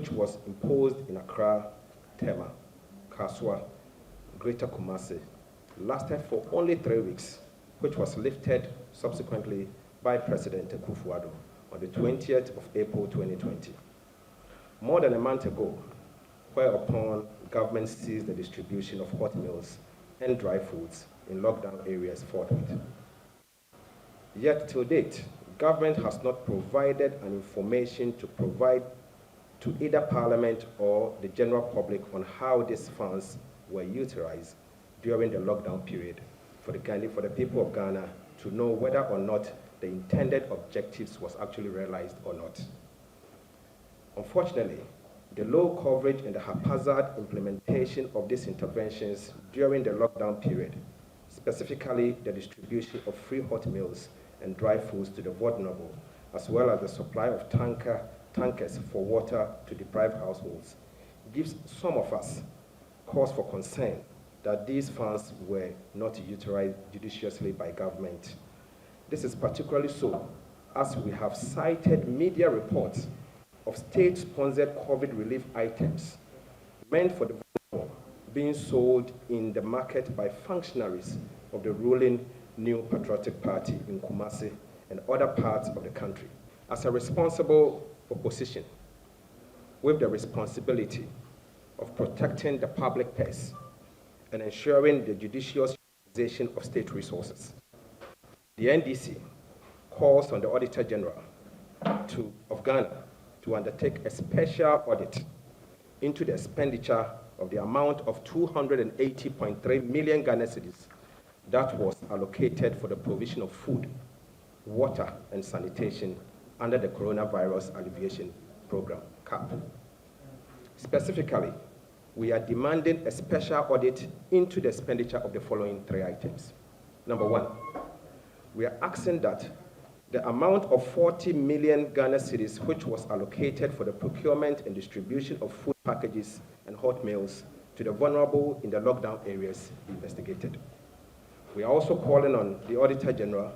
which was imposed in Accra, Tema, Kaswa, Greater Kumasi, lasted for only 3 weeks, which was lifted subsequently by President Akufo-Addo on the 20th of April 2020. More than a month ago, whereupon government ceased the distribution of hot meals and dry foods in lockdown areas forthwith. Yet to date, government has not provided an information to provide to either Parliament or the general public on how these funds were utilized during the lockdown period for the people of Ghana to know whether or not the intended objectives was actually realized or not. Unfortunately, the low coverage and the haphazard implementation of these interventions during the lockdown period, specifically the distribution of free hot meals and dry foods to the vulnerable, as well as the supply of tankers for water to deprived households, gives some of us cause for concern that these funds were not utilized judiciously by government. This is particularly so as we have cited media reports of state-sponsored COVID relief items meant for the vulnerable being sold in the market by functionaries of the ruling New Patriotic Party in Kumasi and other parts of the country. As a responsible opposition, with the responsibility of protecting the public purse and ensuring the judicious utilization of state resources, the NDC calls on the Auditor General of Ghana to undertake a special audit into the expenditure of the amount of 280.3 million Ghana cedis that was allocated for the provision of food, water, and sanitation under the Coronavirus Alleviation Program, CAP. Specifically, we are demanding a special audit into the expenditure of the following 3 items. Number 1, we are asking that the amount of 40 million Ghana cedis which was allocated for the procurement and distribution of food packages and hot meals to the vulnerable in the lockdown areas be investigated. We are also calling on the Auditor General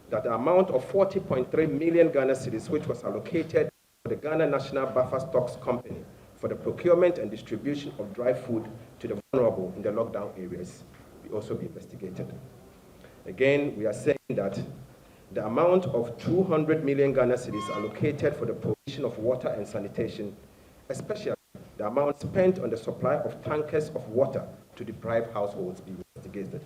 that the amount of 40.3 million Ghana cedis which was allocated for the Ghana National Buffer Stocks Company for the procurement and distribution of dry food to the vulnerable in the lockdown areas will also be investigated. Again, we are saying that the amount of 200 million Ghana cedis allocated for the provision of water and sanitation, especially the amount spent on the supply of tankers of water to deprived households, be investigated.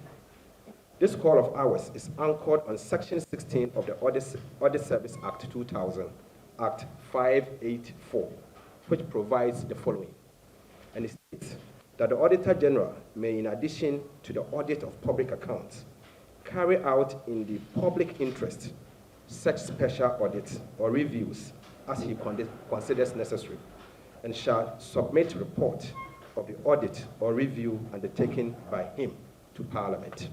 This call of ours is anchored on Section 16 of the Audit Service Act 2000, Act 584, which provides the following. And it states that the Auditor General may, in addition to the audit of public accounts, carry out in the public interest such special audits or reviews as he considers necessary, and shall submit report of the audit or review undertaken by him to Parliament.